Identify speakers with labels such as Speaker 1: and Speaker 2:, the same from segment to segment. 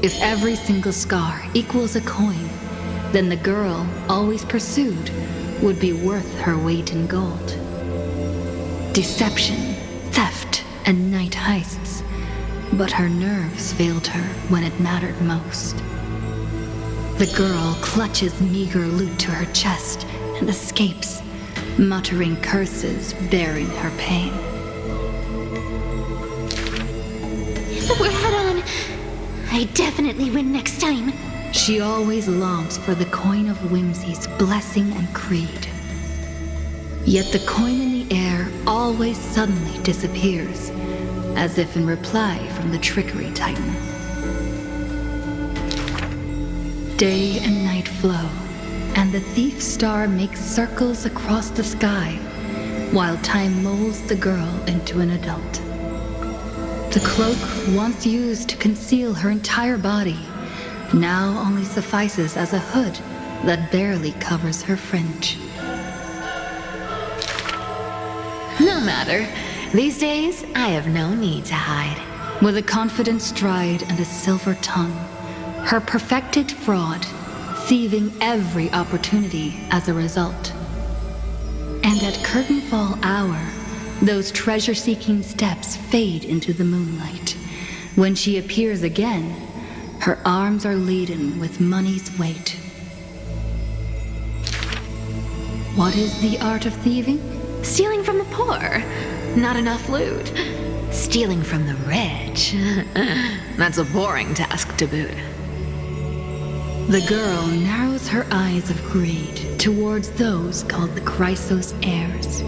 Speaker 1: If every single scar equals a coin, then the girl always pursued would be worth her weight in gold. Deception, theft, and night heists, but her nerves failed her when it mattered most. The girl clutches meager loot to her chest and escapes, muttering curses bearing her pain.
Speaker 2: We're head on. I definitely win next time.
Speaker 1: She always longs for the coin of whimsy's blessing and creed. Yet the coin in the air always suddenly disappears, as if in reply from the trickery titan. Day and night flow, and the thief star makes circles across the sky, while time molds the girl into an adult. The cloak once used to conceal her entire body now only suffices as a hood that barely covers her fringe.
Speaker 2: No matter. These days, I have no need to hide.
Speaker 1: With a confident stride and a silver tongue, her perfected fraud, thieving every opportunity as a result. And at curtainfall hour, those treasure-seeking steps fade into the moonlight. When she appears again, her arms are laden with money's weight. What is the art of thieving?
Speaker 2: Stealing from the poor. Not enough loot. Stealing from the rich. That's a boring task to boot.
Speaker 1: The girl narrows her eyes of greed towards those called the Chrysos heirs.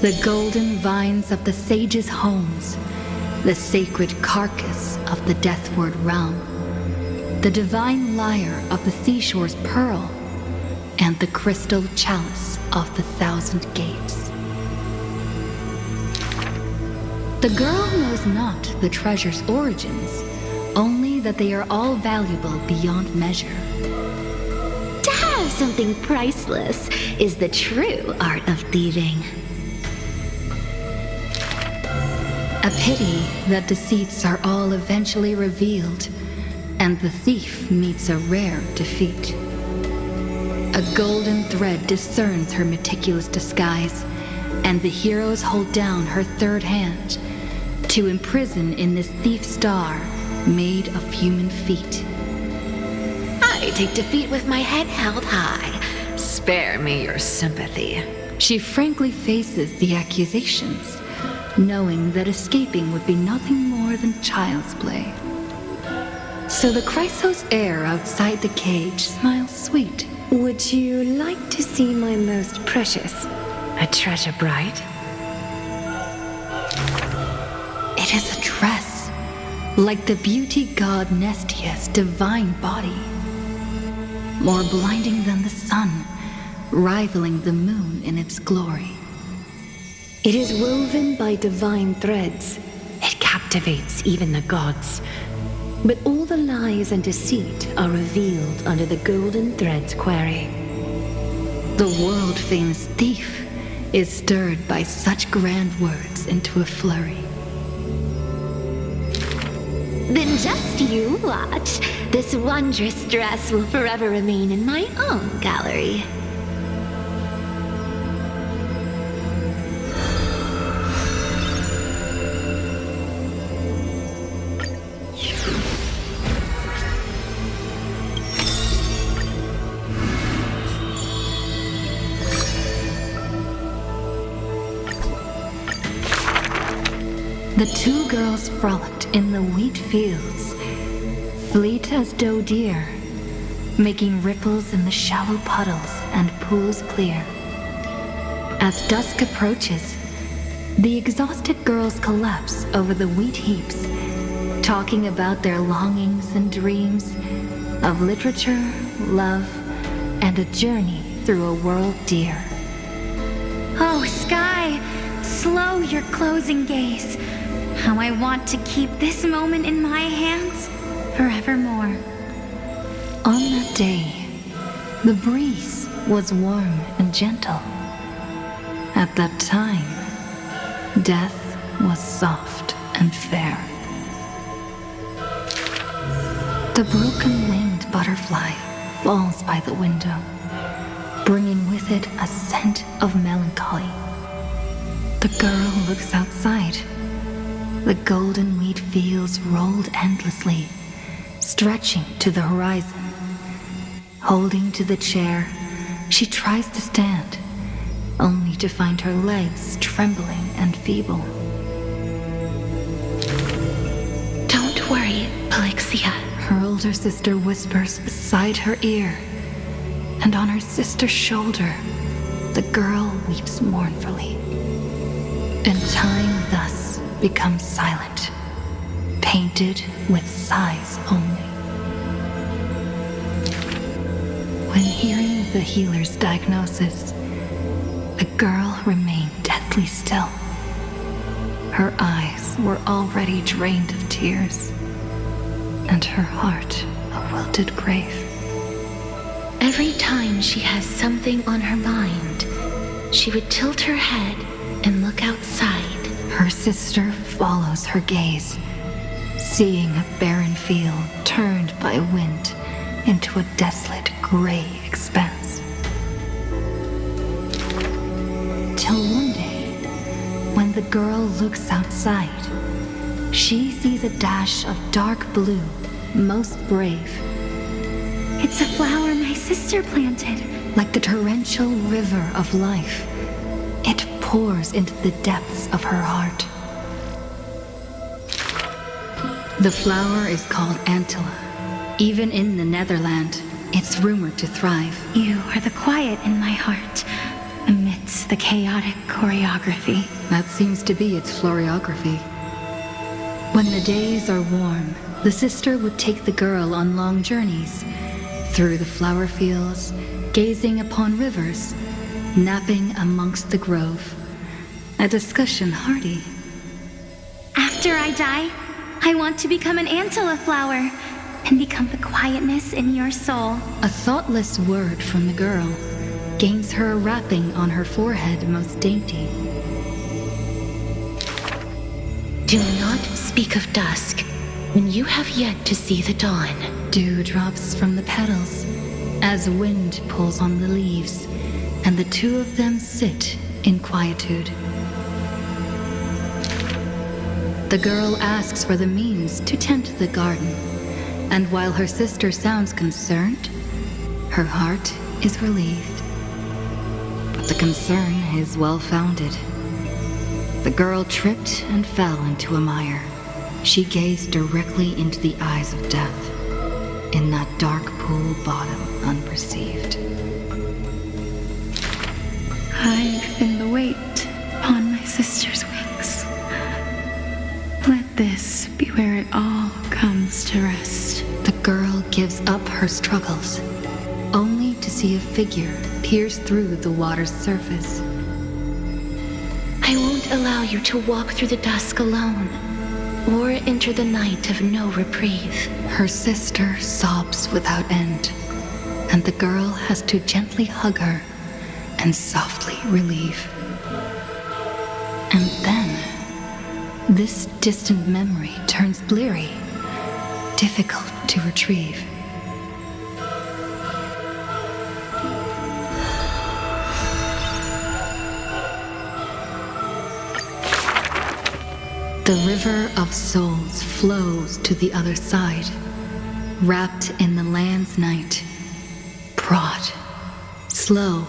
Speaker 1: The golden vines of the sages' homes, the sacred carcass of the deathward realm, the divine lyre of the seashore's pearl, and the crystal chalice of the 1,000 gates. The girl knows not the treasure's origins, only that they are all valuable beyond measure.
Speaker 2: To have something priceless is the true art of thieving.
Speaker 1: A pity that deceits are all eventually revealed, and the thief meets a rare defeat. A golden thread discerns her meticulous disguise, and the heroes hold down her third hand to imprison in this thief star made of human feet.
Speaker 2: I take defeat with my head held high. Spare me your sympathy.
Speaker 1: She frankly faces the accusations, knowing that escaping would be nothing more than child's play. So the Chrysos heir outside the cage smiles sweet.
Speaker 3: Would you like to see my most precious?
Speaker 2: A treasure bright?
Speaker 1: It is a dress, like the beauty god Nestia's divine body. More blinding than the sun, rivaling the moon in its glory.
Speaker 3: It is woven by divine threads.
Speaker 2: It captivates even the gods.
Speaker 3: But all the lies and deceit are revealed under the golden thread's query.
Speaker 1: The world-famous thief is stirred by such grand words into a flurry.
Speaker 2: Then just you watch. This wondrous dress will forever remain in my own gallery.
Speaker 1: The two girls frolicked in the wheat fields, fleet as doe deer, making ripples in the shallow puddles and pools clear. As dusk approaches, the exhausted girls collapse over the wheat heaps, talking about their longings and dreams of literature, love, and a journey through a world dear.
Speaker 4: Oh, Sky, slow your closing gaze. How I want to keep this moment in my hands forevermore.
Speaker 1: On that day, the breeze was warm and gentle. At that time, death was soft and fair. The broken-winged butterfly falls by the window, bringing with it a scent of melancholy. The girl looks outside. The golden wheat fields rolled endlessly, stretching to the horizon. Holding to the chair, she tries to stand, only to find her legs trembling and feeble.
Speaker 3: Don't worry, Alexia.
Speaker 1: Her older sister whispers beside her ear, and on her sister's shoulder, the girl weeps mournfully. And time thus becomes silent, painted with sighs only. When hearing the healer's diagnosis, the girl remained deathly still. Her eyes were already drained of tears, and her heart a wilted grave.
Speaker 3: Every time she has something on her mind, she would tilt her head and look outside.
Speaker 1: Her sister follows her gaze, seeing a barren field turned by wind into a desolate gray expanse. Till one day, when the girl looks outside, she sees a dash of dark blue, most brave.
Speaker 4: It's a flower my sister planted.
Speaker 1: Like the torrential river of life, it pours into the depths of her heart. The flower is called Antilla. Even in the Netherland, it's rumored to thrive.
Speaker 4: You are the quiet in my heart, amidst the chaotic choreography.
Speaker 1: That seems to be its floriography. When the days are warm, the sister would take the girl on long journeys, through the flower fields, gazing upon rivers, napping amongst the grove. A discussion hardy.
Speaker 4: After I die, I want to become an Antilla flower and become the quietness in your soul.
Speaker 1: A thoughtless word from the girl gains her a wrapping on her forehead most dainty.
Speaker 3: Do not speak of dusk when you have yet to see the dawn.
Speaker 1: Dew drops from the petals as wind pulls on the leaves, and the two of them sit in quietude. The girl asks for the means to tend the garden, and while her sister sounds concerned, her heart is relieved. But the concern is well-founded. The girl tripped and fell into a mire. She gazed directly into the eyes of death, in that dark pool bottom unperceived.
Speaker 4: I've been the weight upon my sister's wings. Let this be where it all comes to rest.
Speaker 1: The girl gives up her struggles, only to see a figure pierce through the water's surface.
Speaker 3: I won't allow you to walk through the dusk alone, or enter the night of no reprieve.
Speaker 1: Her sister sobs without end, and the girl has to gently hug her and softly relieve. And then, this distant memory turns bleary, difficult to retrieve. The river of souls flows to the other side, wrapped in the land's night, broad, slow,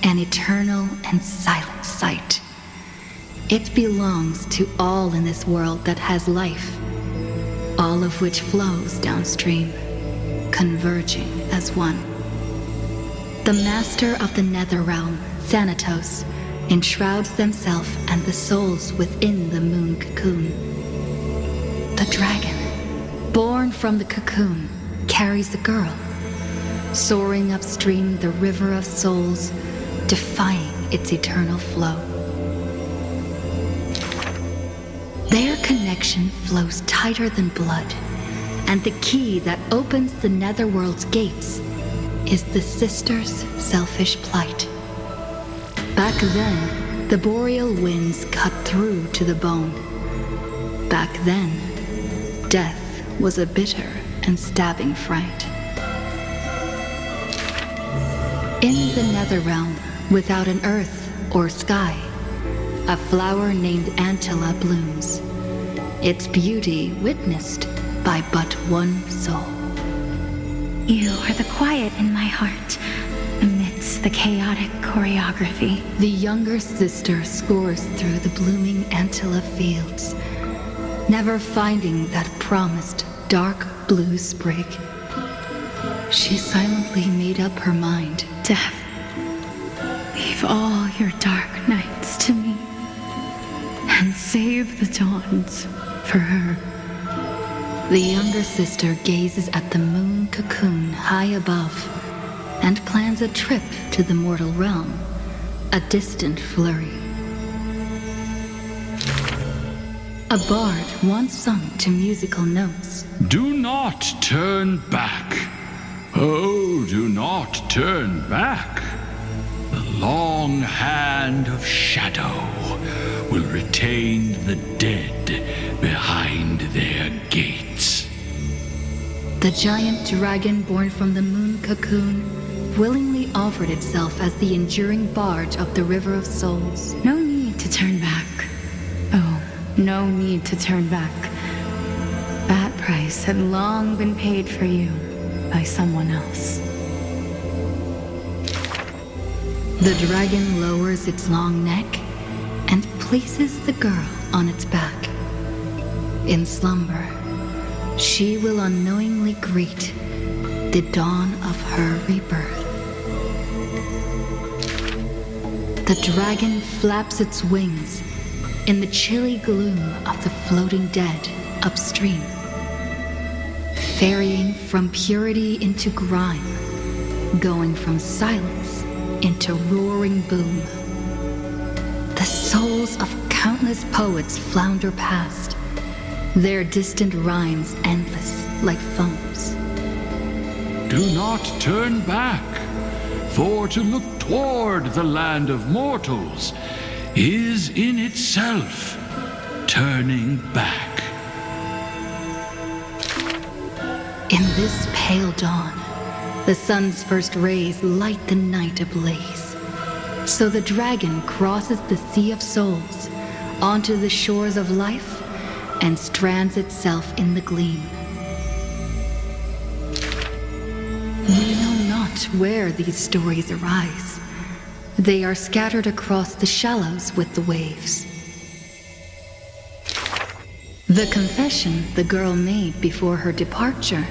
Speaker 1: an eternal and silent sight. It belongs to all in this world that has life, all of which flows downstream, converging as one. The master of the nether realm, Thanatos, enshrouds themselves and the souls within the moon cocoon. The dragon, born from the cocoon, carries the girl, soaring upstream the river of souls, defying its eternal flow. Their connection flows tighter than blood, and the key that opens the netherworld's gates is the sisters' selfish plight. Back then, the boreal winds cut through to the bone. Back then, death was a bitter and stabbing fright. In the Netherrealm, without an earth or sky, a flower named Antilla blooms, its beauty witnessed by but one soul.
Speaker 4: You are the quiet in my heart, amidst the chaotic choreography.
Speaker 1: The younger sister scores through the blooming Antilla fields, never finding that promised dark blue sprig. She silently made up her mind.
Speaker 4: Death, leave all your dark nights to me, and save the dawns for her.
Speaker 1: The younger sister gazes at the moon cocoon high above and plans a trip to the mortal realm, a distant flurry. A bard once sung to musical notes.
Speaker 5: Do not turn back. Oh, do not turn back. The long hand of shadow will retain the dead behind their gates.
Speaker 1: The giant dragon born from the moon cocoon willingly offered itself as the enduring barge of the River of Souls.
Speaker 4: No need to turn back. Oh, no need to turn back. That price had long been paid for you by someone else.
Speaker 1: The dragon lowers its long neck and places the girl on its back. In slumber, she will unknowingly greet the dawn of her rebirth. The dragon flaps its wings in the chilly gloom of the floating dead upstream, ferrying from purity into grime, going from silence into roaring boom. The souls of countless poets flounder past, their distant rhymes endless like foams.
Speaker 5: Do not turn back, for to look toward the land of mortals is in itself turning back.
Speaker 1: In this pale dawn, the sun's first rays light the night ablaze. So the dragon crosses the sea of souls onto the shores of life and strands itself in the gleam. We know not where these stories arise. They are scattered across the shallows with the waves. The confession the girl made before her departure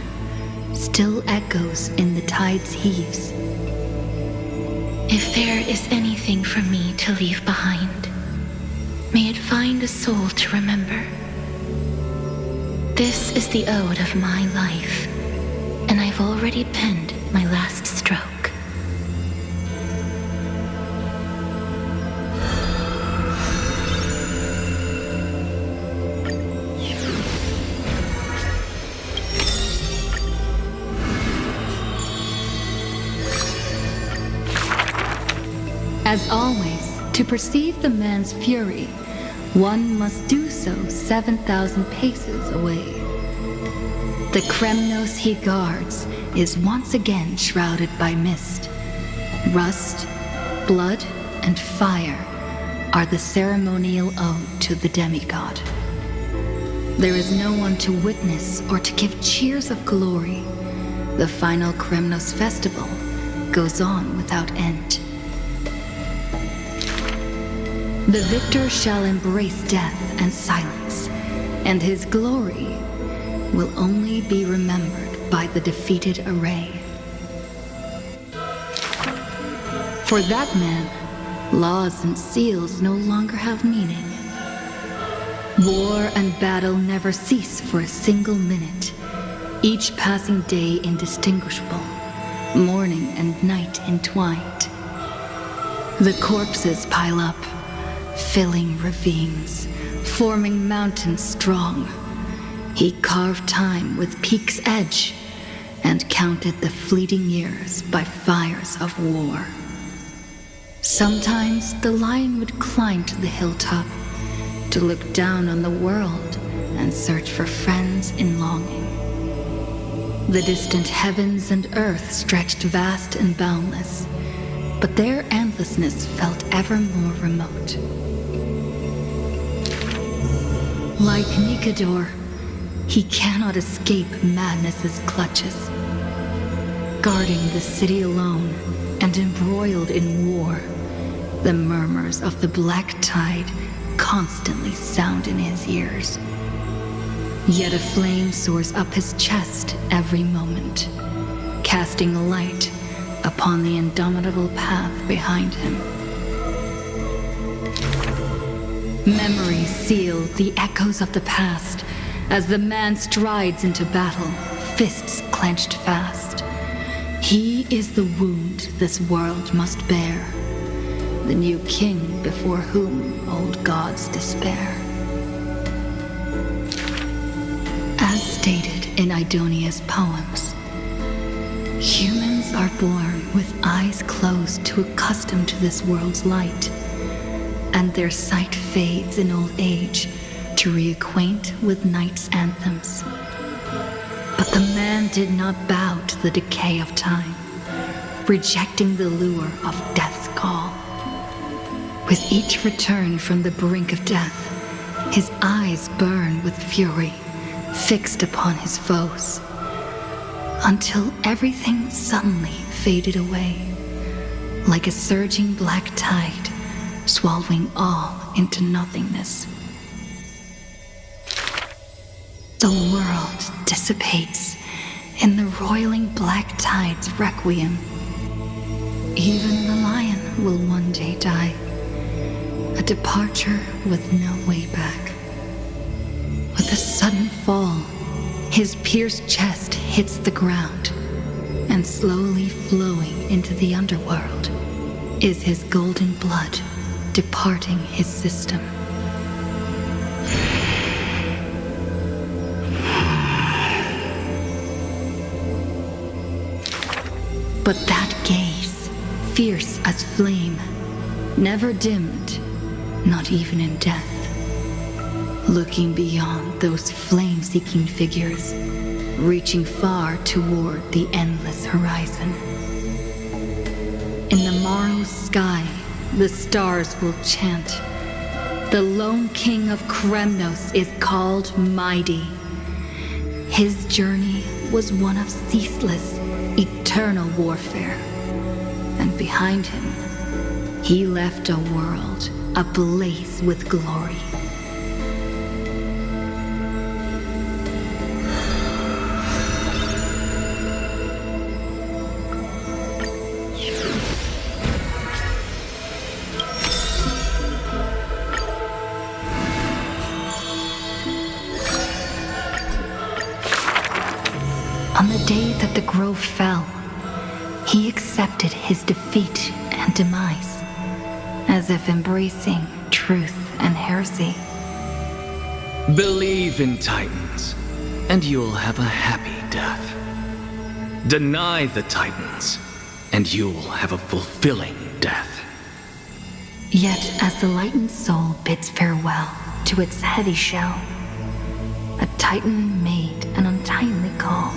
Speaker 1: still echoes in the tide's heaves.
Speaker 3: If there is anything for me to leave behind, may it find a soul to remember. This is the ode of my life, and I've already penned my last stroke.
Speaker 1: As always, to perceive the man's fury, one must do so 7,000 paces away. The Kremnos he guards is once again shrouded by mist. Rust, blood, and fire are the ceremonial ode to the demigod. There is no one to witness or to give cheers of glory. The final Kremnos festival goes on without end. The victor shall embrace death and silence, and his glory will only be remembered by the defeated array. For that man, laws and seals no longer have meaning. War and battle never cease for a single minute, each passing day indistinguishable, morning and night entwined. The corpses pile up, filling ravines, forming mountains strong. He carved time with peak's edge and counted the fleeting years by fires of war. Sometimes the lion would climb to the hilltop to look down on the world and search for friends in longing. The distant heavens and earth stretched vast and boundless, but their endlessness felt ever more remote. Like Nikador, he cannot escape madness's clutches. Guarding the city alone and embroiled in war, the murmurs of the black tide constantly sound in his ears. Yet a flame soars up his chest every moment, casting a light upon the indomitable path behind him. Memories seal the echoes of the past as the man strides into battle, fists clenched fast. He is the wound this world must bear, the new king before whom old gods despair. As stated in Idonia's poems, humans are born with eyes closed to accustom to this world's light, and their sight fades in old age to reacquaint with night's anthems. But the man did not bow to the decay of time, rejecting the lure of death's call. With each return from the brink of death, his eyes burn with fury, fixed upon his foes, until everything suddenly faded away, like a surging black tide, swallowing all into nothingness. The world dissipates in the roiling black tide's requiem. Even the lion will one day die, a departure with no way back. With a sudden fall, his pierced chest hits the ground, and slowly flowing into the underworld is his golden blood departing his system. But that gaze, fierce as flame, never dimmed, not even in death. Looking beyond those flame-seeking figures, reaching far toward the endless horizon. In the morrow's sky, the stars will chant. The lone king of Kremnos is called Mighty. His journey was one of ceaseless, eternal warfare. And behind him, he left a world ablaze with glory. On the day that the grove fell, he accepted his defeat and demise, as if embracing truth and heresy.
Speaker 6: Believe in Titans, and you'll have a happy death. Deny the Titans, and you'll have a fulfilling death.
Speaker 1: Yet as the lightened soul bids farewell to its heavy shell, a Titan made an untimely call.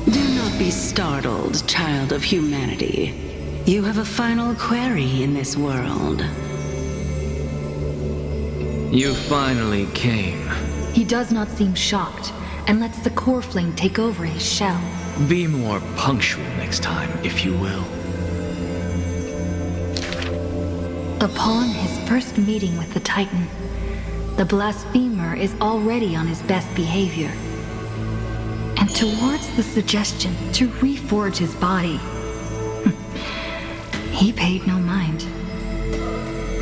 Speaker 7: Do not be startled, child of humanity. You have a final query in this world.
Speaker 6: You finally came.
Speaker 1: He does not seem shocked and lets the core flame take over his shell.
Speaker 6: Be more punctual next time, if you will.
Speaker 1: Upon his first meeting with the Titan, the blasphemer is already on his best behavior. And towards the suggestion to reforge his body, he paid no mind.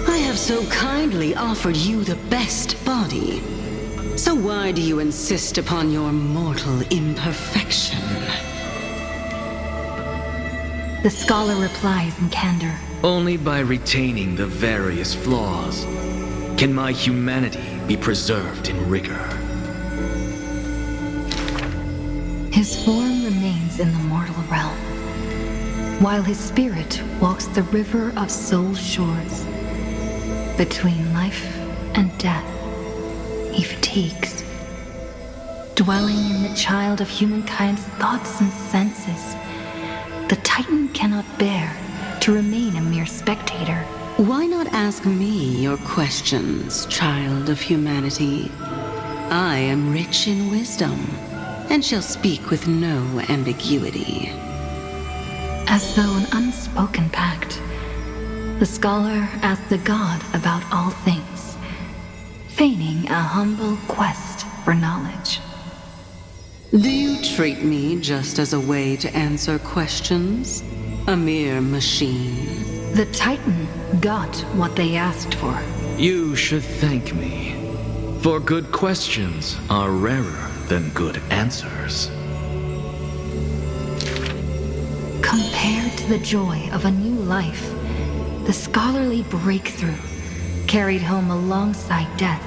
Speaker 7: I have so kindly offered you the best body. So why do you insist upon your mortal imperfection?
Speaker 1: The scholar replies in candor.
Speaker 6: Only by retaining the various flaws can my humanity be preserved in rigor.
Speaker 1: His form remains in the mortal realm, while his spirit walks the river of soul shores. Between life and death, he fatigues. dwelling in the child of humankind's thoughts and senses. The Titan cannot bear to remain a mere spectator.
Speaker 7: Why not ask me your questions, child of humanity? I am rich in wisdom, and shall speak with no ambiguity.
Speaker 1: As though an unspoken pact, the scholar asked the god about all things, feigning a humble quest for knowledge.
Speaker 7: Do you treat me just as a way to answer questions? A mere machine?
Speaker 1: The Titan got what they asked for.
Speaker 6: You should thank me, for good questions are rarer than good answers.
Speaker 1: Compared to the joy of a new life, the scholarly breakthrough, carried home alongside death,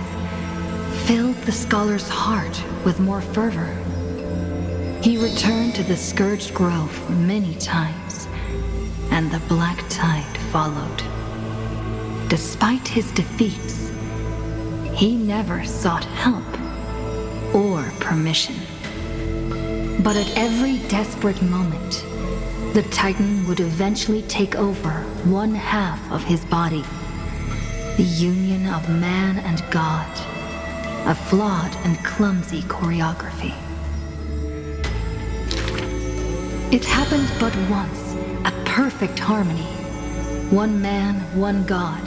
Speaker 1: filled the scholar's heart with more fervor. He returned to the Scourged Grove many times, and the black tide followed. Despite his defeats, he never sought help or permission. But at every desperate moment, the Titan would eventually take over one half of his body. The union of man and god, a flawed and clumsy choreography. It happened but once, a perfect harmony. One man, one god,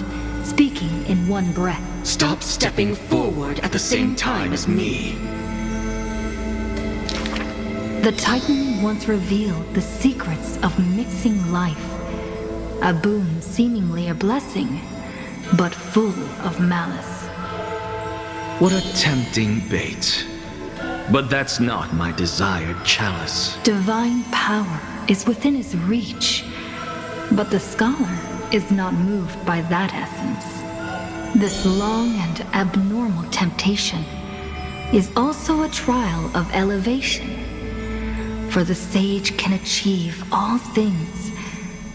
Speaker 1: speaking in one breath.
Speaker 6: Stop stepping forward at the same time as me.
Speaker 1: The Titan once revealed the secrets of mixing life, a boon seemingly a blessing, but full of malice.
Speaker 6: What a tempting bait. But that's not my desired chalice.
Speaker 1: Divine power is within his reach, but the scholar is not moved by that essence. This long and abnormal temptation is also a trial of elevation. For the sage can achieve all things,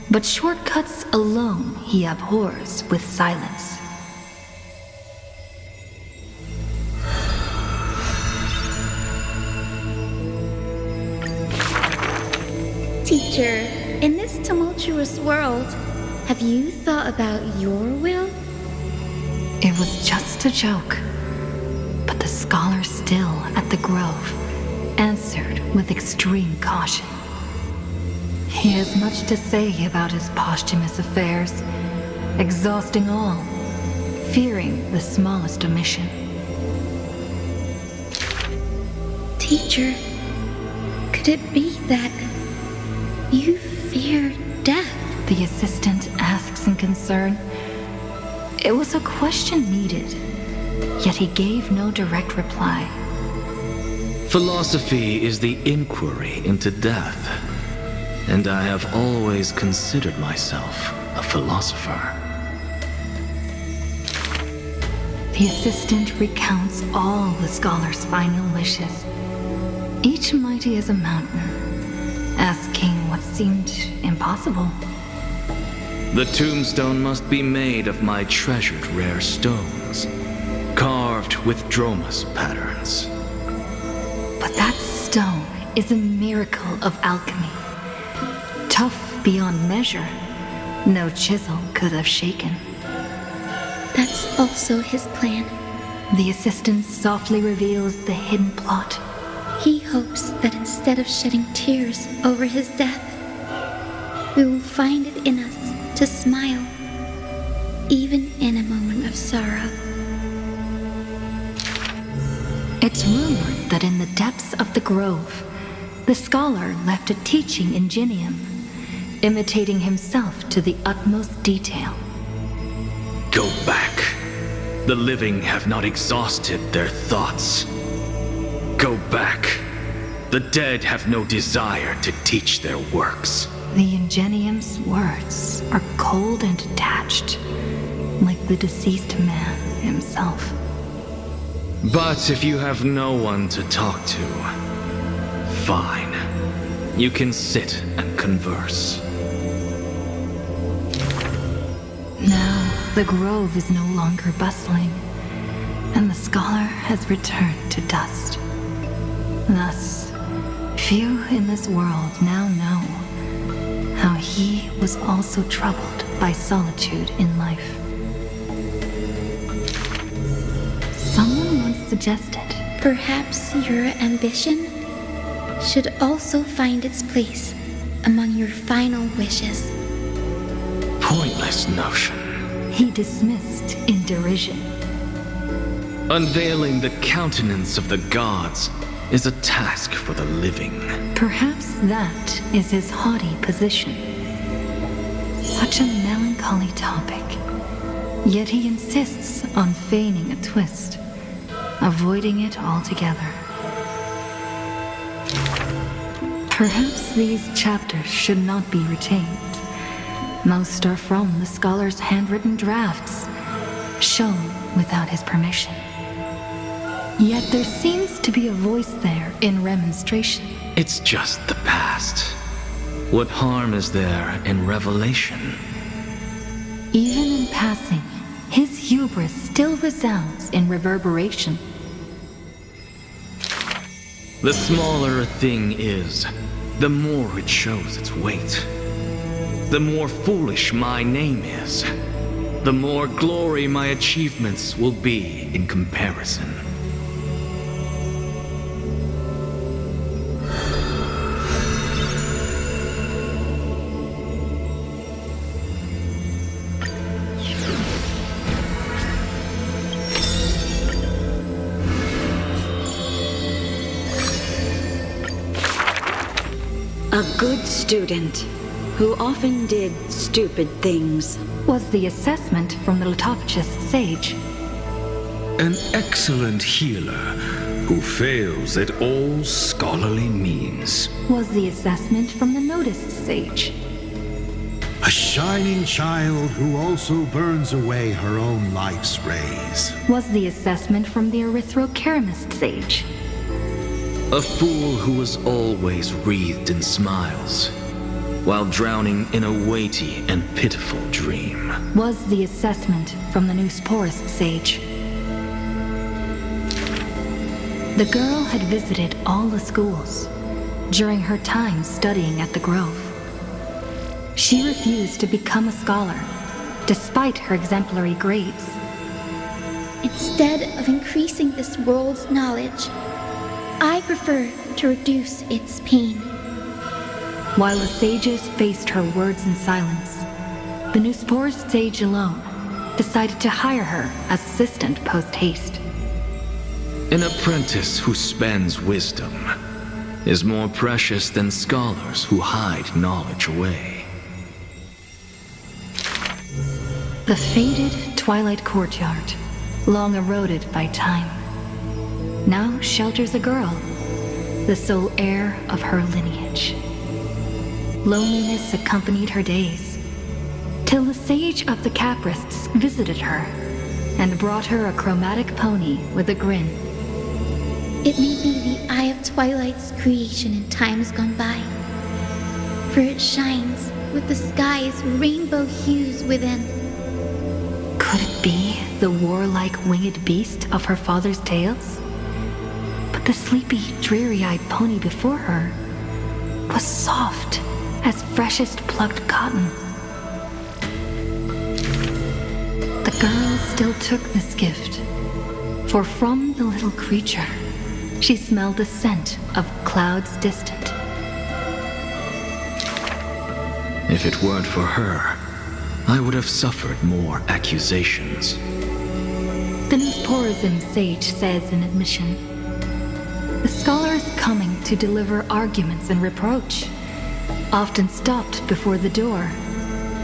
Speaker 1: but shortcuts alone he abhors with silence.
Speaker 3: Teacher, in this tumultuous world, have you thought about your will?
Speaker 1: It was just a joke, but the scholar still at the grove answered with extreme caution. He has much to say about his posthumous affairs, exhausting all, fearing the smallest omission.
Speaker 3: Teacher, could it be that you fear death?
Speaker 1: The assistant asks in concern. It was a question needed, yet he gave no direct reply.
Speaker 6: Philosophy is the inquiry into death, and I have always considered myself a philosopher.
Speaker 1: The assistant recounts all the scholar's final wishes, each mighty as a mountain, asking what seemed impossible.
Speaker 6: The tombstone must be made of my treasured rare stones, carved with Dromus patterns.
Speaker 1: But that stone is a miracle of alchemy. Tough beyond measure, no chisel could have shaken.
Speaker 3: That's also his plan.
Speaker 1: The assistant softly reveals the hidden plot.
Speaker 3: He hopes that instead of shedding tears over his death, we will find it in us to smile, even in a moment of sorrow.
Speaker 1: It's rumored that in the depths of the grove, the scholar left a teaching ingenium, imitating himself to the utmost detail.
Speaker 6: Go back. The living have not exhausted their thoughts. Go back. The dead have no desire to teach their works.
Speaker 1: The ingenium's words are cold and detached, like the deceased man himself.
Speaker 6: But if you have no one to talk to, fine. You can sit and converse.
Speaker 1: Now, the grove is no longer bustling, and the scholar has returned to dust. Thus, few in this world now know how he was also troubled by solitude in life. Someone once suggested,
Speaker 3: Perhaps your ambition should also find its place among your final wishes.
Speaker 6: Pointless notion.
Speaker 1: he dismissed in derision.
Speaker 6: Unveiling the countenance of the gods is a task for the living.
Speaker 1: Perhaps that is his haughty position. Such a melancholy topic. Yet he insists on feigning a twist, avoiding it altogether. Perhaps these chapters should not be retained. Most are from the scholar's handwritten drafts, shown without his permission. Yet there seems to be a voice there in remonstration.
Speaker 6: It's just the past. What harm is there in revelation?
Speaker 1: Even in passing, his hubris still resounds in reverberation.
Speaker 6: The smaller a thing is, the more it shows its weight. The more foolish my name is, the more glory my achievements will be in comparison.
Speaker 8: A good student who often did stupid things.
Speaker 1: Was the assessment from the lithophagus sage.
Speaker 5: An excellent healer who fails at all scholarly means.
Speaker 1: Was the assessment from the noticed sage.
Speaker 9: A shining child who also burns away her own life's rays.
Speaker 1: Was the assessment from the erythrokeramist sage.
Speaker 6: A fool who was always wreathed in smiles, while drowning in a weighty and pitiful dream.
Speaker 1: Was the assessment from the Neusporus sage. The girl had visited all the schools during her time studying at the Grove. She refused to become a scholar, despite her exemplary grades.
Speaker 3: Instead of increasing this world's knowledge, I prefer to reduce its pain.
Speaker 1: While the sages faced her words in silence, the Neusporus sage alone decided to hire her as assistant post-haste.
Speaker 6: An apprentice who spends wisdom is more precious than scholars who hide knowledge away.
Speaker 1: The faded twilight courtyard, long eroded by time, now shelters a girl, the sole heir of her lineage. Loneliness accompanied her days, till the sage of the Caprists visited her and brought her a chromatic pony with a grin.
Speaker 3: It may be the eye of Twilight's creation in times gone by, for it shines with the sky's rainbow hues within.
Speaker 1: Could it be the warlike winged beast of her father's tales? But the sleepy, dreary-eyed pony before her was soft as freshest plucked cotton. The girl still took this gift, for from the little creature, she smelled the scent of clouds distant.
Speaker 6: If it weren't for her, I would have suffered more accusations.
Speaker 1: The Neusporism sage says in admission, the scholar is coming to deliver arguments and reproach, often stopped before the door,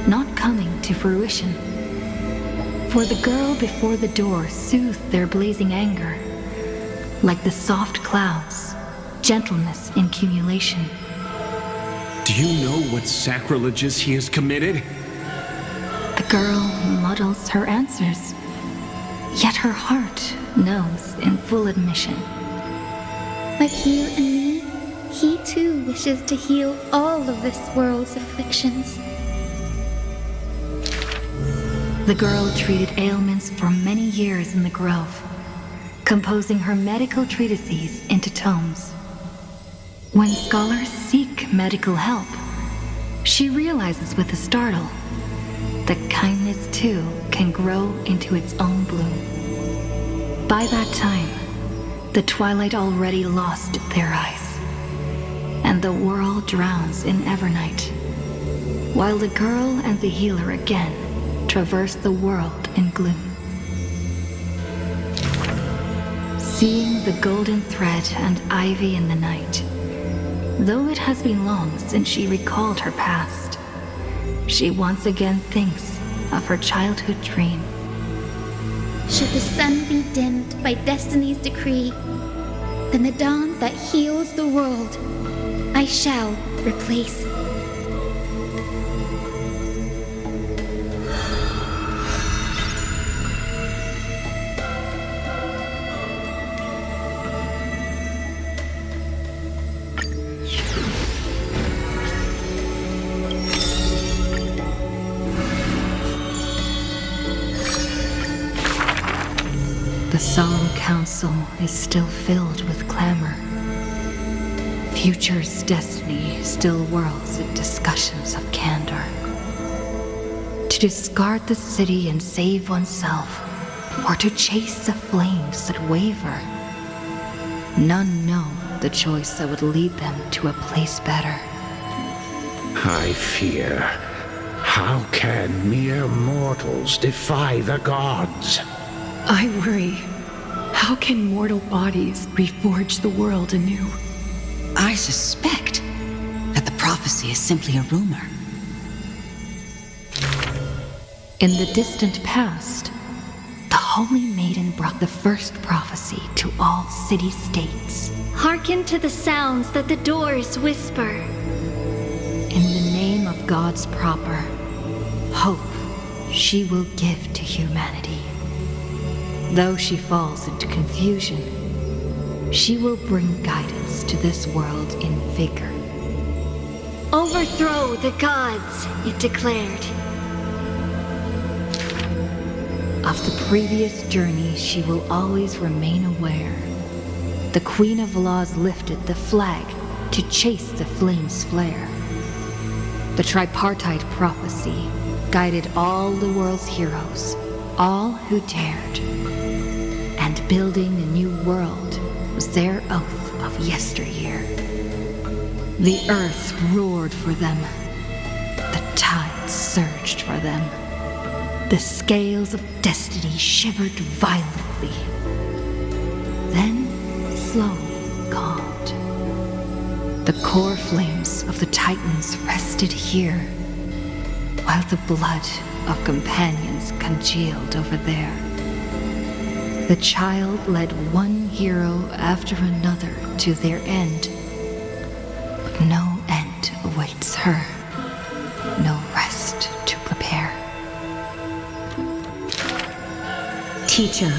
Speaker 1: not coming to fruition. For the girl before the door soothed their blazing anger, like the soft clouds, gentleness in cumulation.
Speaker 10: Do you know what sacrileges he has committed?
Speaker 1: The girl muddles her answers, yet her heart knows in full admission.
Speaker 3: Like you and me, he too wishes to heal all of this world's afflictions.
Speaker 1: The girl treated ailments for many years in the Grove, composing her medical treatises into tomes. When scholars seek medical help, she realizes with a startle that kindness too can grow into its own bloom. By that time, the twilight already lost their eyes, and the world drowns in evernight, while the girl and the healer again traverse the world in gloom. Seeing the golden thread and ivy in the night, though it has been long since she recalled her past, she once again thinks of her childhood dream.
Speaker 3: Should the sun be dimmed by destiny's decree, then the dawn that heals the world I shall replace.
Speaker 1: The solemn council is still filled with clamor. Future's destiny still whirls in discussions of candor. To discard the city and save oneself, or to chase the flames that waver. None know the choice that would lead them to a place better.
Speaker 11: I fear. How can mere mortals defy the gods?
Speaker 12: I worry. How can mortal bodies reforge the world anew?
Speaker 7: I suspect that the prophecy is simply a rumor.
Speaker 1: In the distant past, the Holy Maiden brought the first prophecy to all city-states.
Speaker 4: Hearken to the sounds that the doors whisper.
Speaker 1: In the name of God's proper, hope she will give to humanity. Though she falls into confusion, she will bring guidance to this world in vigor.
Speaker 4: Overthrow the gods, it declared.
Speaker 1: Of the previous journey, she will always remain aware. The Queen of Laws lifted the flag to chase the flames' flare. The tripartite prophecy guided all the world's heroes, all who dared. And building a new world was their oath of yesteryear. The earth roared for them. The tides surged for them. The scales of destiny shivered violently. Then slowly calmed. The core flames of the Titans rested here, while the blood of companions congealed over there. The child led one hero after another to their end. But no end awaits her. No rest to prepare.
Speaker 13: Teacher,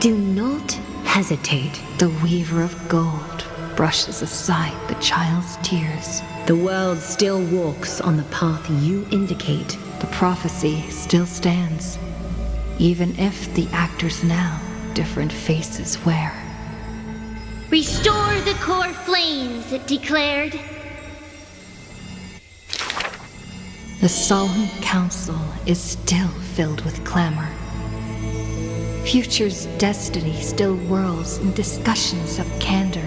Speaker 13: do not hesitate.
Speaker 1: The weaver of gold brushes aside the child's tears.
Speaker 13: The world still walks on the path you indicate.
Speaker 1: The prophecy still stands, even if the actors now different faces wear.
Speaker 4: Restore the core flames, it declared.
Speaker 1: The solemn council is still filled with clamor. Future's destiny still whirls in discussions of candor.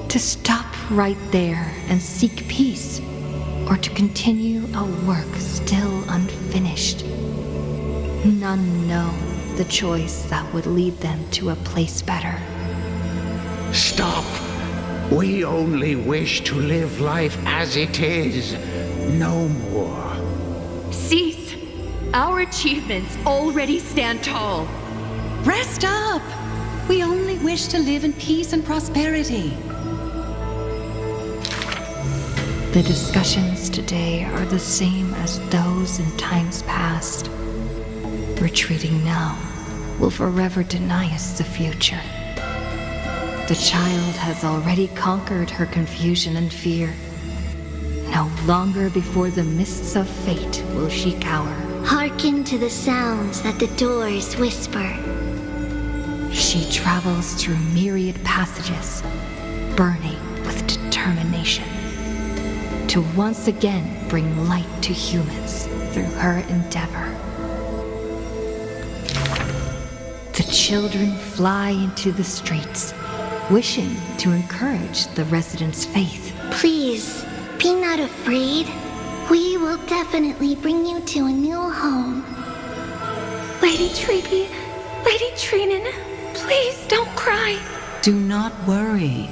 Speaker 1: To stop right there and seek peace, or to continue a work still unfinished. None know the choice that would lead them to a place better.
Speaker 11: Stop! We only wish to live life as it is, no more.
Speaker 12: Cease! Our achievements already stand tall.
Speaker 7: Rest up! We only wish to live in peace and prosperity.
Speaker 1: The discussions today are the same as those in times past. Retreating now will forever deny us the future. The child has already conquered her confusion and fear. No longer before the mists of fate will she cower.
Speaker 4: Hearken to the sounds that the doors whisper.
Speaker 1: She travels through myriad passages, burning with determination to once again bring light to humans through her endeavor. The children fly into the streets, wishing to encourage the residents' faith.
Speaker 3: Please, be not afraid. We will definitely bring you to a new home.
Speaker 12: Lady Treeby, Lady Trinin, please don't cry.
Speaker 7: Do not worry.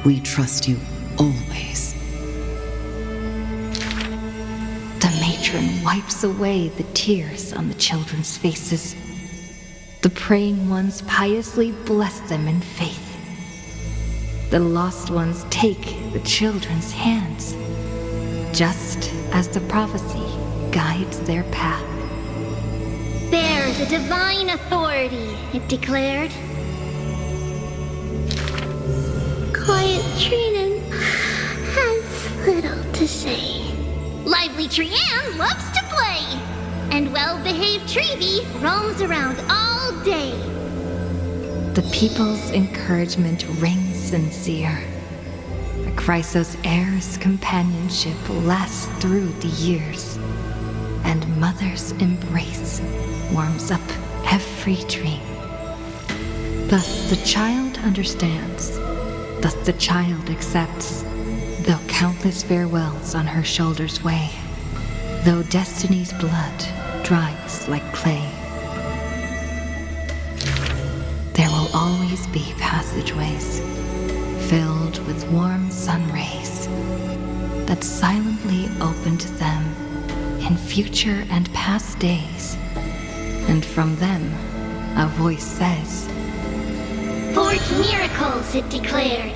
Speaker 7: We trust you always.
Speaker 1: The matron wipes away the tears on the children's faces. The praying ones piously bless them in faith. The lost ones take the children's hands, just as the prophecy guides their path.
Speaker 3: Bear the divine authority, it declared. Quiet Trinin has little to say. Lively Trianne loves to play, and well-behaved Treeby roams around all day.
Speaker 1: The people's encouragement rings sincere. The Chrysos heir's companionship lasts through the years, and Mother's embrace warms up every dream. Thus the child understands. Thus the child accepts, though countless farewells on her shoulders weigh, though destiny's blood dries like clay. There will always be passageways filled with warm sun rays that silently open to them in future and past days, and from them a voice says,
Speaker 3: Forge miracles, it declared.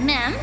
Speaker 3: Ma'am.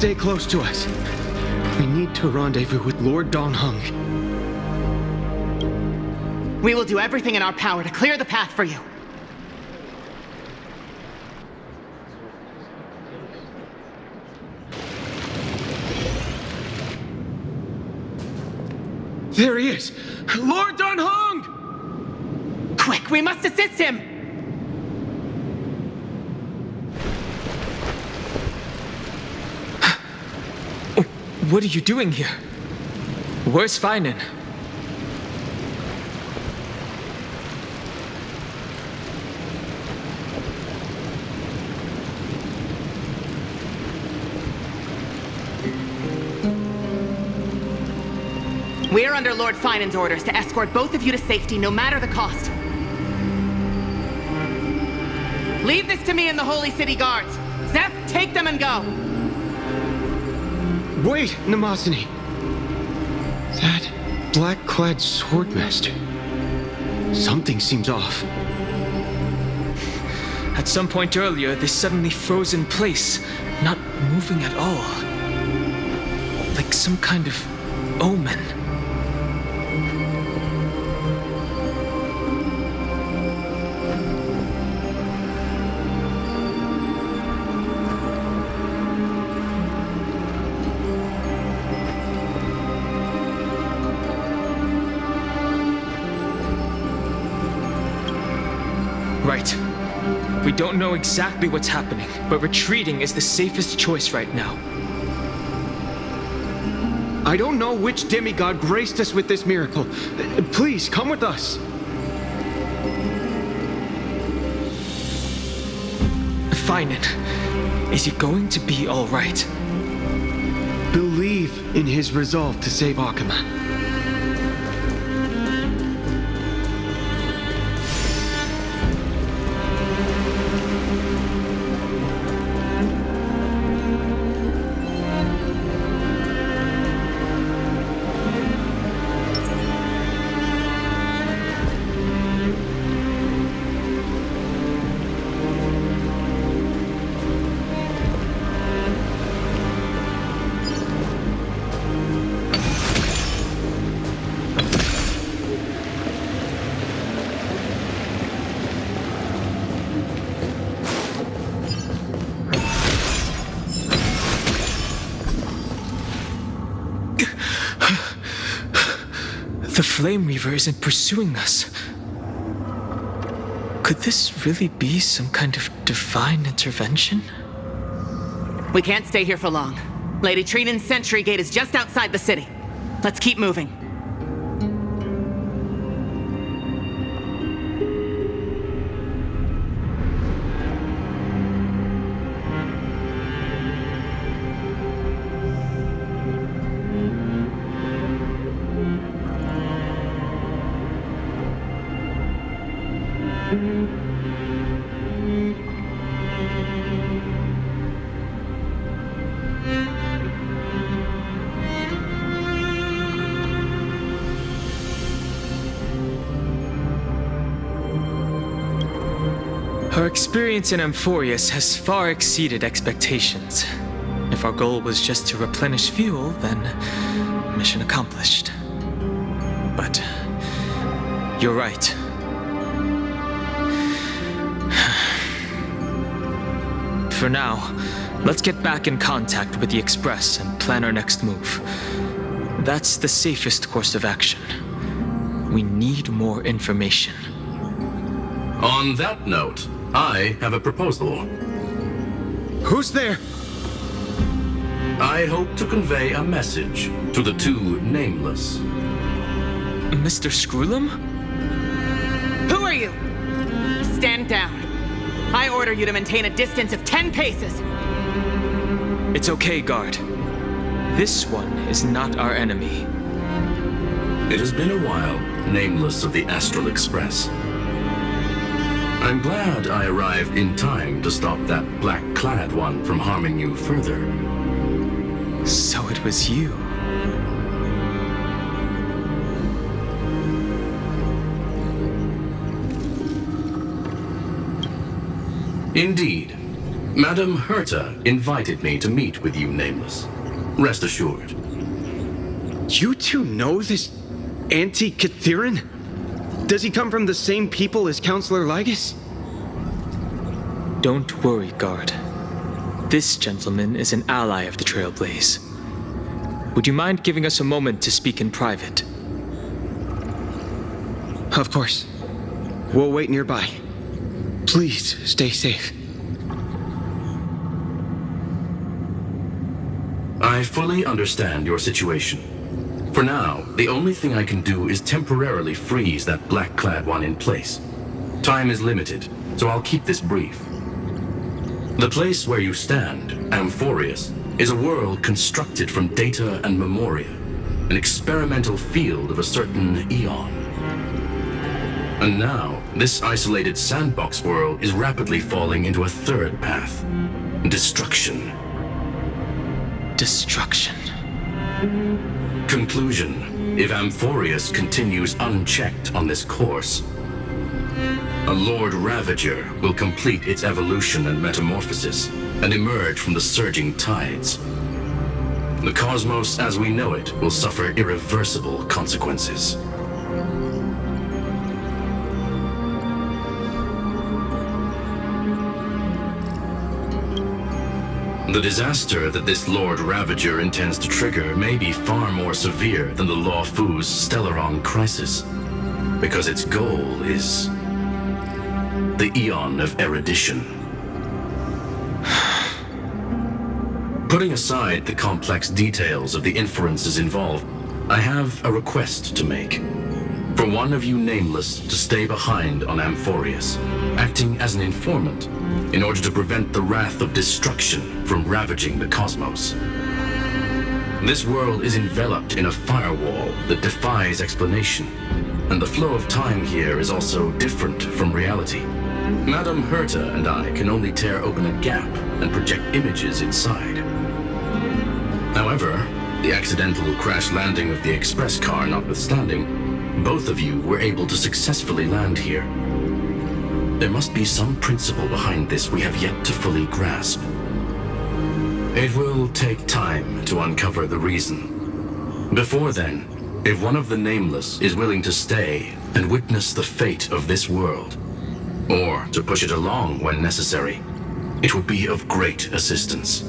Speaker 10: Stay close to us. We need to rendezvous with Lord Donghung.
Speaker 14: We will do everything in our power to clear the path for you.
Speaker 10: There he is! Lord Donghung!
Speaker 14: Quick, we must assist him!
Speaker 15: What are you doing here? Where's Feinen?
Speaker 14: We are under Lord Feinen's orders to escort both of you to safety, no matter the cost. Leave this to me and the Holy City Guards. Zeph, take them and go.
Speaker 10: Wait, Namazani. That black-clad swordmaster. Something seems off.
Speaker 15: At some point earlier, they suddenly froze in place, not moving at all. Like some kind of omen. Right. We don't know exactly what's happening, but retreating is the safest choice right now.
Speaker 10: I don't know which demigod graced us with this miracle. Please, come with us.
Speaker 15: Feinen, is he going to be all right?
Speaker 10: Believe in his resolve to save Akuma.
Speaker 15: The Flame Reaver isn't pursuing us. Could this really be some kind of divine intervention?
Speaker 14: We can't stay here for long. Lady Trinan's sentry gate is just outside the city. Let's keep moving.
Speaker 15: Our experience in Amphoreus has far exceeded expectations. If our goal was just to replenish fuel, then mission accomplished. But you're right. For now, let's get back in contact with the Express and plan our next move. That's the safest course of action. We need more information.
Speaker 16: On that note, I have a proposal.
Speaker 10: Who's there?
Speaker 16: I hope to convey a message to the two nameless.
Speaker 15: Mr. Screwlum?
Speaker 14: Who are you? Stand down. I order you to maintain a distance of 10 paces.
Speaker 15: It's okay, guard. This one is not our enemy.
Speaker 16: It has been a while, nameless of the Astral Express. I'm glad I arrived in time to stop that black-clad one from harming you further.
Speaker 15: So it was you.
Speaker 16: Indeed. Madame Herta invited me to meet with you, Nameless. Rest assured.
Speaker 10: You two know this Anti-Catheran? Does he come from the same people as Counselor Lygus?
Speaker 15: Don't worry, guard. This gentleman is an ally of the Trailblaze. Would you mind giving us a moment to speak in private?
Speaker 10: Of course. We'll wait nearby. Please stay safe.
Speaker 16: I fully understand your situation. For now, the only thing I can do is temporarily freeze that black-clad one in place. Time is limited, so I'll keep this brief. The place where you stand, Amphoreus, is a world constructed from data and memoria, an experimental field of a certain eon. And now, this isolated sandbox world is rapidly falling into a third path. Destruction.
Speaker 15: Destruction.
Speaker 16: Conclusion. If Amphoreus continues unchecked on this course, a Lord Ravager will complete its evolution and metamorphosis and emerge from the surging tides. The cosmos as we know it will suffer irreversible consequences. The disaster that this Lord Ravager intends to trigger may be far more severe than the Law Fu's Stellaron crisis, because its goal is the Eon of Erudition. Putting aside the complex details of the inferences involved, I have a request to make. For one of you Nameless to stay behind on Amphoreus, acting as an informant, in order to prevent the wrath of destruction from ravaging the cosmos. This world is enveloped in a firewall that defies explanation, and the flow of time here is also different from reality. Madame Herta and I can only tear open a gap and project images inside. However, the accidental crash landing of the express car notwithstanding, both of you were able to successfully land here. There must be some principle behind this we have yet to fully grasp. It will take time to uncover the reason. Before then, if one of the Nameless is willing to stay and witness the fate of this world, or to push it along when necessary, it would be of great assistance.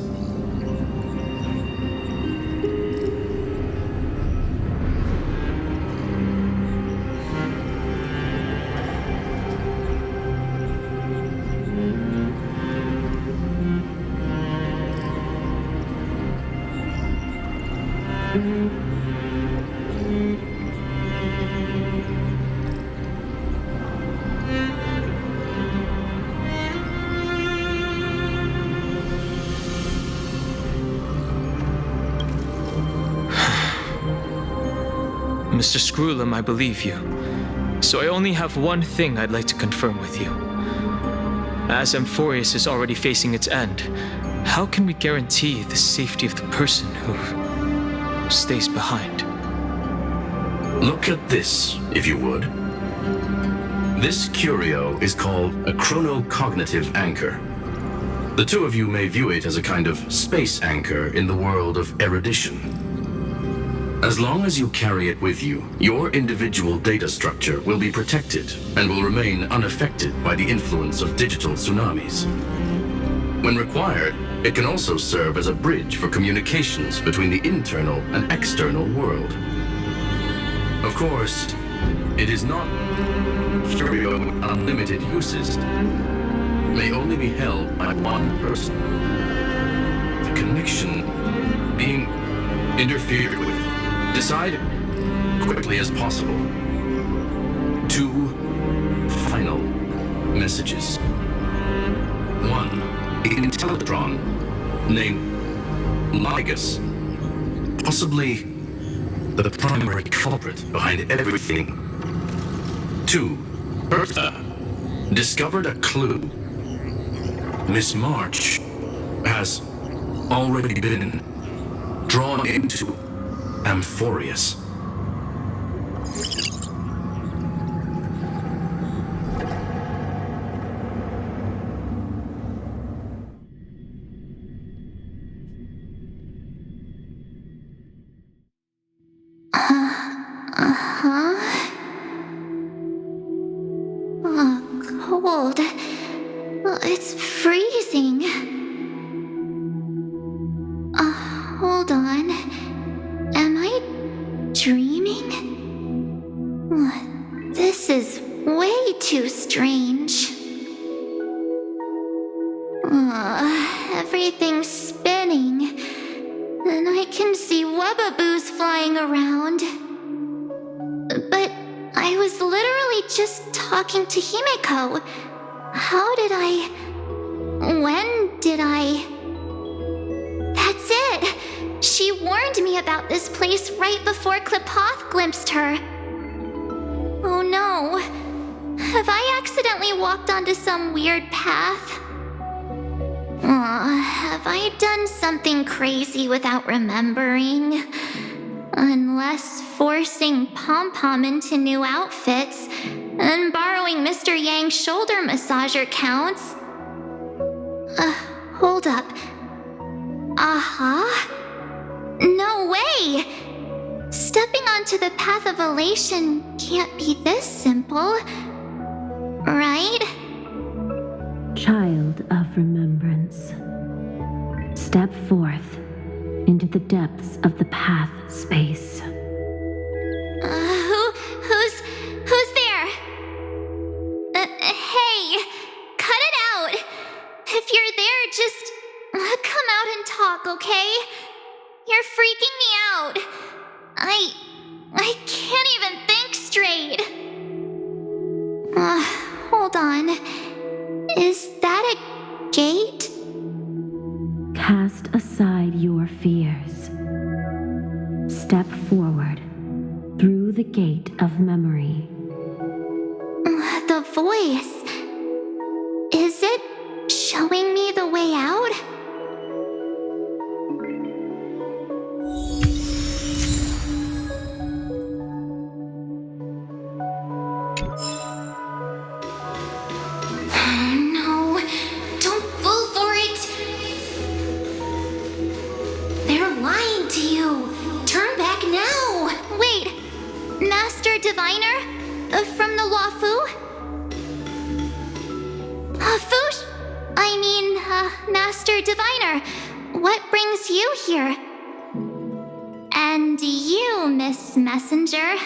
Speaker 15: Mr. Screwlum, I believe you. So I only have one thing I'd like to confirm with you. As Amphoreus is already facing its end, how can we guarantee the safety of the person who stays behind?
Speaker 16: Look at this, if you would. This curio is called a chronocognitive anchor. The two of you may view it as a kind of space anchor in the world of erudition. As long as you carry it with you, your individual data structure will be protected and will remain unaffected by the influence of digital tsunamis. When required, it can also serve as a bridge for communications between the internal and external world. Of course, it is not curio with unlimited uses. It may only be held by one person. The connection being interfered with. Decide quickly as possible. 2 final messages. 1. Intellatron, named Lygus, possibly the primary culprit behind everything. 2. Herta discovered a clue. Miss March has already been drawn into Amphoreus.
Speaker 3: Oh, cold. It's freezing. Hold on. Am I dreaming? This is way too strange. Everything's spinning, and I can see webbaboos flying around. But I was literally just talking to Himeko. How did I... When did I... That's it! She warned me about this place right before Klipoth glimpsed her. Oh no. Have I accidentally walked onto some weird path? Have I done something crazy without remembering? Unless forcing Pom-Pom into new outfits and borrowing Mr. Yang's shoulder massager counts. Hold up. No way! Stepping onto the path of elation can't be this simple, right?
Speaker 13: Child of remembrance, step forth into the depths of the path space.
Speaker 3: Who's there? Hey, cut it out. If you're there, just come out and talk, okay? You're freaking me out. I can't even think straight. Hold on. Is that a gate?
Speaker 13: Cast aside your fears. Step forward through the gate of memory.
Speaker 3: The voice. Is it showing me the way out? No, don't fall for it. They're lying to you. Turn back now. Wait, Master Diviner? From the Luofu? Master Diviner, what brings you here? And you, Miss Messenger,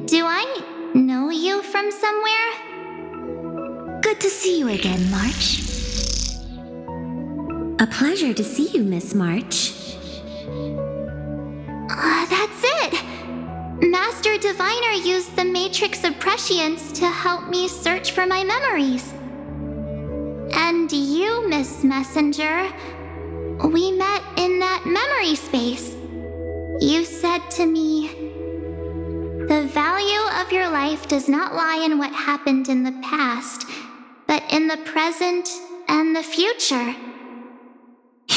Speaker 3: do I know you from somewhere?
Speaker 17: Good to see you again, March. A pleasure to see you, Miss March.
Speaker 3: That's it! Master Diviner used the Matrix of Prescience to help me search for my memories. And you, Miss Messenger, we met in that memory space. You said to me, "The value of your life does not lie in what happened in the past, but in the present and the future."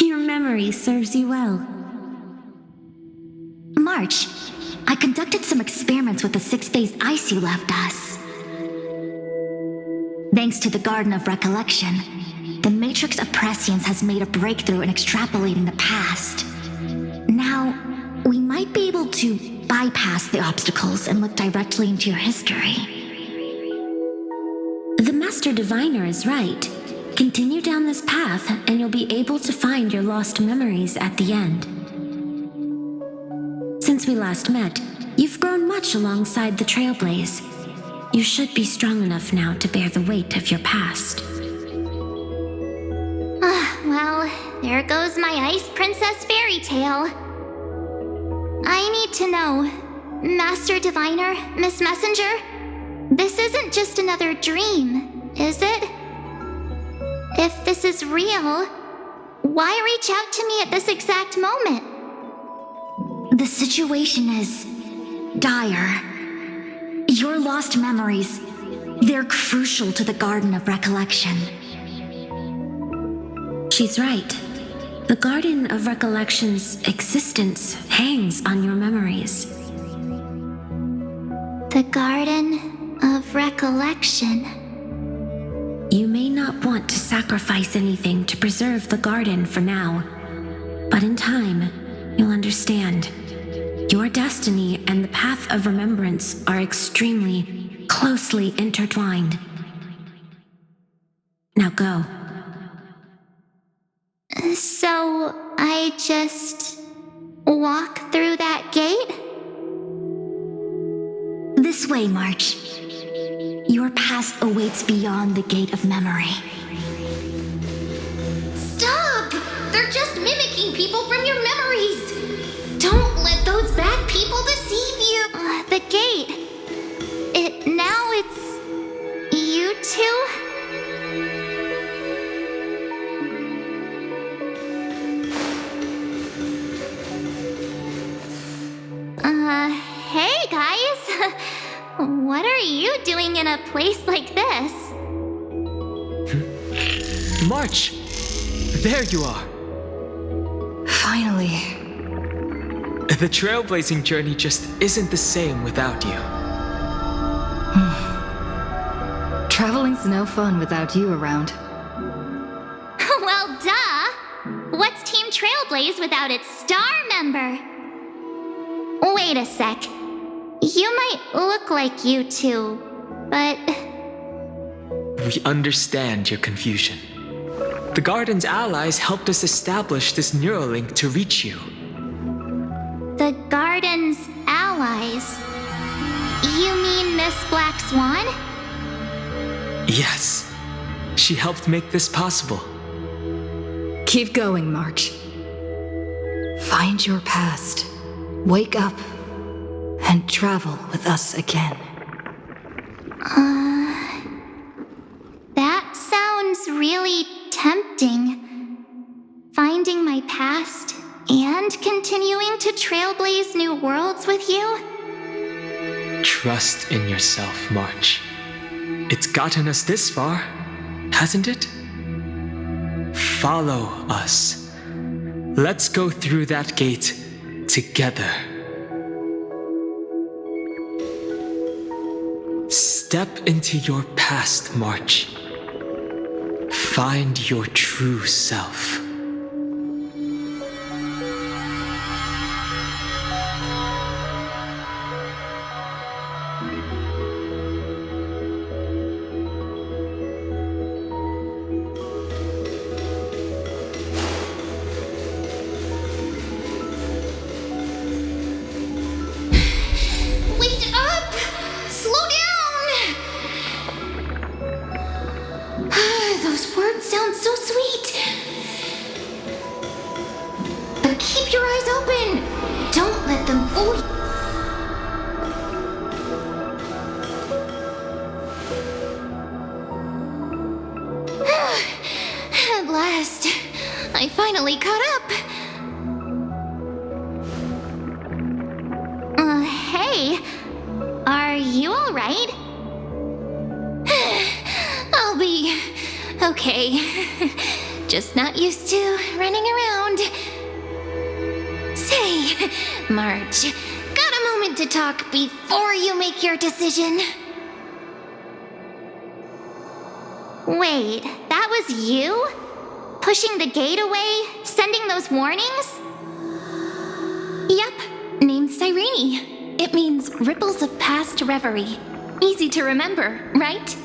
Speaker 17: Your memory serves you well. March, I conducted some experiments with the 6-phase ice you left us. Thanks to the Garden of Recollection, the Matrix of Prescience has made a breakthrough in extrapolating the past. Now, we might be able to bypass the obstacles and look directly into your history. The Master Diviner is right. Continue down this path, and you'll be able to find your lost memories at the end. Since we last met, you've grown much alongside the Trailblaze. You should be strong enough now to bear the weight of your past.
Speaker 3: Well, there goes my Ice Princess fairy tale. I need to know, Master Diviner, Miss Messenger, this isn't just another dream, is it? If this is real, why reach out to me at this exact moment?
Speaker 17: The situation is dire. Your lost memories, they're crucial to the Garden of Recollection. She's right. The Garden of Recollection's existence hangs on your memories.
Speaker 3: The Garden of Recollection.
Speaker 17: You may not want to sacrifice anything to preserve the garden for now, but in time, you'll understand.
Speaker 13: Your destiny and the path of remembrance are extremely closely intertwined. Now go.
Speaker 3: So I just walk through that gate?
Speaker 17: This way, March. Your past awaits beyond the gate of memory.
Speaker 3: Stop! They're just mimicking people from your memories! Don't let those bad people deceive you! The gate. Now it's you two? Hey guys! What are you doing in a place like this?
Speaker 15: March! There you are!
Speaker 12: Finally.
Speaker 15: The trailblazing journey just isn't the same without you.
Speaker 2: Traveling's no fun without you around.
Speaker 3: Well, duh! What's Team Trailblaze without its star member? Wait a sec. You might look like you two, but...
Speaker 15: We understand your confusion. The Garden's allies helped us establish this Neuralink to reach you.
Speaker 3: The Garden's allies? You mean Miss Black Swan?
Speaker 15: Yes. She helped make this possible.
Speaker 2: Keep going, March. Find your past. Wake up. And travel with us again.
Speaker 3: That sounds really tempting. Finding my past and continuing to trailblaze new worlds with you?
Speaker 15: Trust in yourself, March. It's gotten us this far, hasn't it? Follow us. Let's go through that gate together. Step into your past, March. Find your true self.
Speaker 3: Wait up! Slow down! Those words sound so sweet. But keep your eyes open. Don't let them fool you. At last, I finally caught up. Hey, are you all right? I'll be okay. Just not used to running around. Say, March, got a moment to talk before you make your decision? Wait, that was you? Pushing the gate away? Sending those warnings? Yep, named Cyrene. It means ripples of past reverie. Easy to remember, right?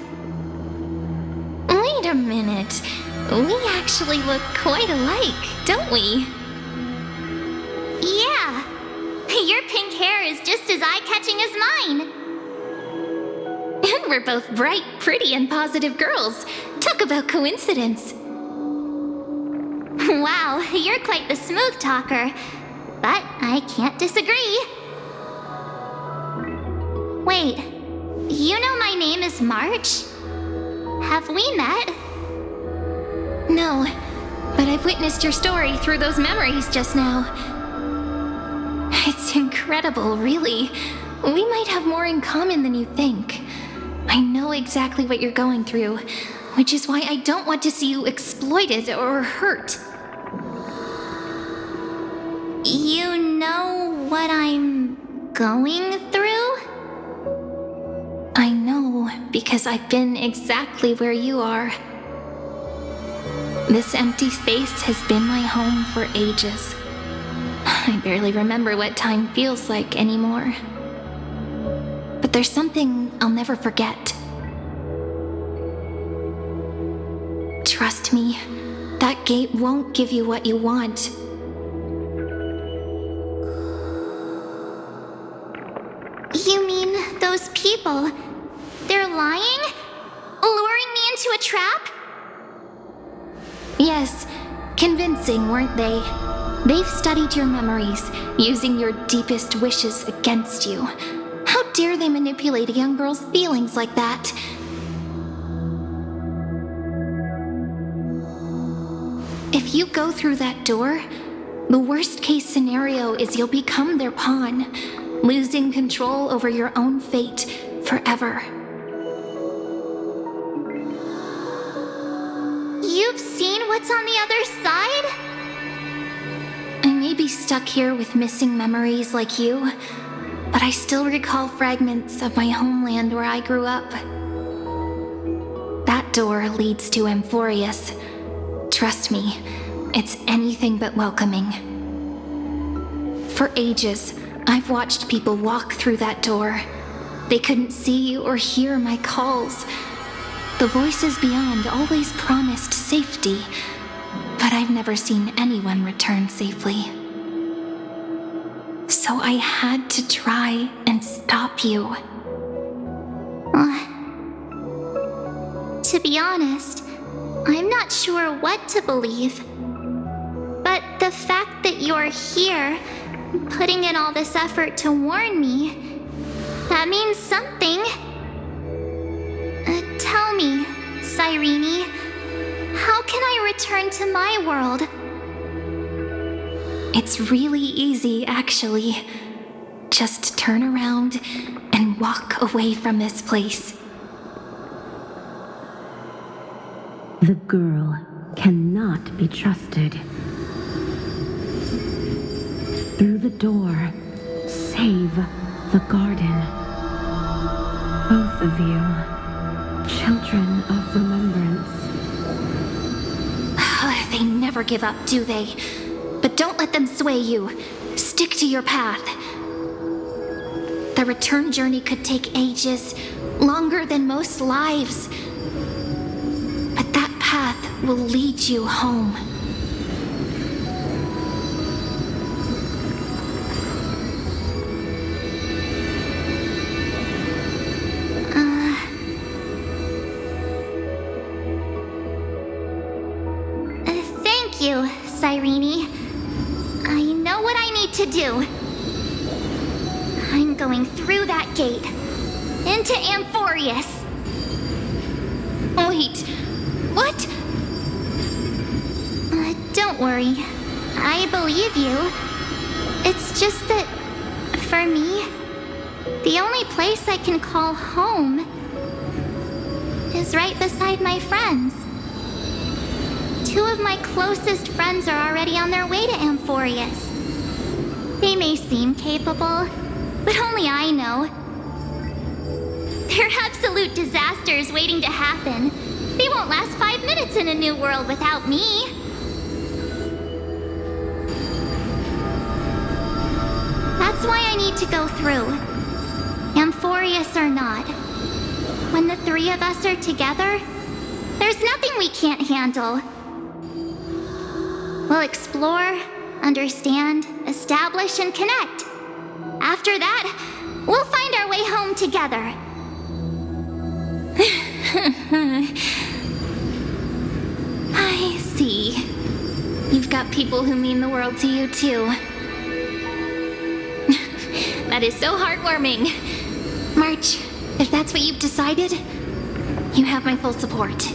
Speaker 3: Wait a minute. We actually look quite alike, don't we? Yeah. Your pink hair is just as eye-catching as mine. And we're both bright, pretty, and positive girls. Talk about coincidence. Wow, you're quite the smooth talker. But I can't disagree. Wait, you know my name is March? Have we met? No, but I've witnessed your story through those memories just now. It's incredible, really. We might have more in common than you think. I know exactly what you're going through, which is why I don't want to see you exploited or hurt. You know what I'm going through? I know, because I've been exactly where you are. This empty space has been my home for ages.
Speaker 4: I barely remember what time feels like anymore. But there's something I'll never forget. Trust me, that gate won't give you what you want.
Speaker 3: You mean those people? They're lying? Luring me into a trap?
Speaker 4: Yes, convincing, weren't they? They've studied your memories, using your deepest wishes against you. How dare they manipulate a young girl's feelings like that? If you go through that door, the worst case scenario is you'll become their pawn, losing control over your own fate forever.
Speaker 3: You've seen what's on the other side?
Speaker 4: I may be stuck here with missing memories like you, but I still recall fragments of my homeland where I grew up. That door leads to Amphoreus. Trust me, it's anything but welcoming. For ages, I've watched people walk through that door. They couldn't see or hear my calls. The voices beyond always promised safety, but I've never seen anyone return safely. So I had to try and stop you.
Speaker 3: To be honest, I'm not sure what to believe. But the fact that you're here, putting in all this effort to warn me, that means something. Tell me, Cyrene, how can I return to my world?
Speaker 4: It's really easy, actually. Just turn around and walk away from this place.
Speaker 13: The girl cannot be trusted. Through the door, save the garden. Both of you, children of remembrance.
Speaker 4: They never give up, do they? But don't let them sway you. Stick to your path. The return journey could take ages, longer than most lives. But that path will lead you home.
Speaker 3: Thank you, Cyrene. I know what I need to do. I'm going through that gate. Into Amphoreus.
Speaker 4: Wait, what?
Speaker 3: Don't worry. I believe you. It's just that, for me, the only place I can call home is right beside my friends. Two of my closest friends are already on their way to Amphoreus. They may seem capable, but only I know. They're absolute disasters waiting to happen. They won't last 5 minutes in a new world without me. That's why I need to go through. Amphoreus or not. When the three of us are together, there's nothing we can't handle. We'll explore, understand, establish, and connect. After that, we'll find our way home together.
Speaker 4: I see. You've got people who mean the world to you, too. That is so heartwarming. March, if that's what you've decided, you have my full support.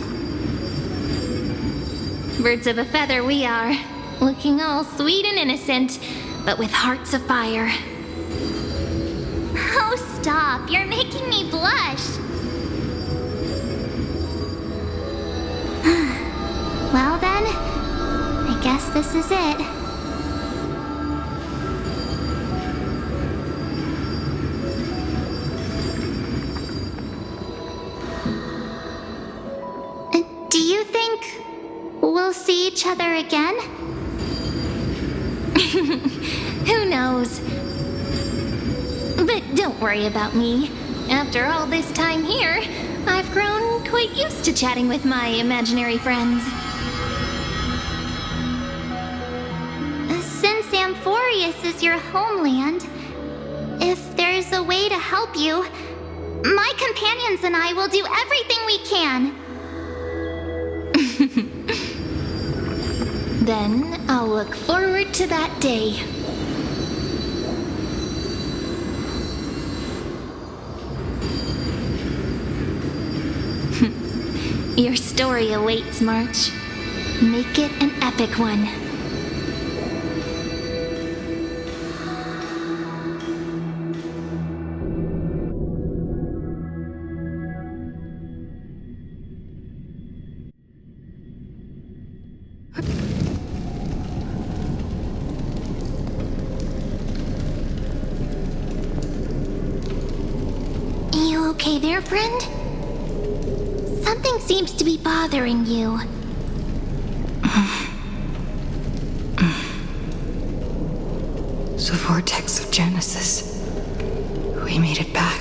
Speaker 4: Birds of a feather we are, looking all sweet and innocent, but with hearts of fire.
Speaker 3: Oh, stop. You're making me blush. Well then, I guess this is it. Do you think we'll see each other again?
Speaker 4: Who knows? But don't worry about me. After all this time here, I've grown quite used to chatting with my imaginary friends.
Speaker 3: Since Amphoreus is your homeland, if there's a way to help you, my companions and I will do everything we can.
Speaker 4: Then I'll look forward to that day. Your story awaits, March. Make it an epic one.
Speaker 3: You okay there, friend? Something seems to be bothering you.
Speaker 12: The vortex of Genesis. We made it back.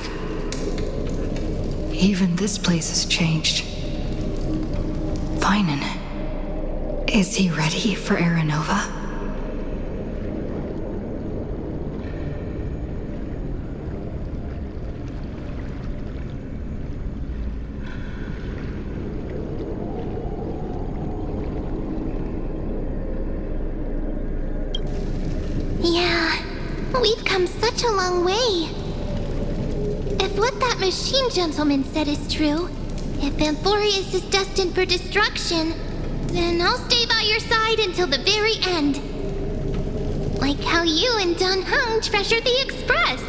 Speaker 12: Even this place has changed. Finan. Is he ready for Aranova?
Speaker 3: Yeah, we've come such a long way. If what that machine gentleman said is true, if Amphoreus is destined for destruction, then I'll stay by your side until the very end. Like how you and Dun Hung treasured the Express.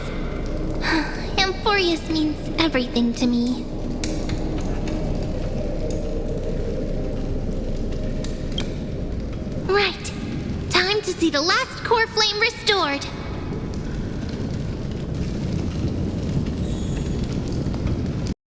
Speaker 3: Amphoreus means everything to me. Right. Time to see the last core flame restored.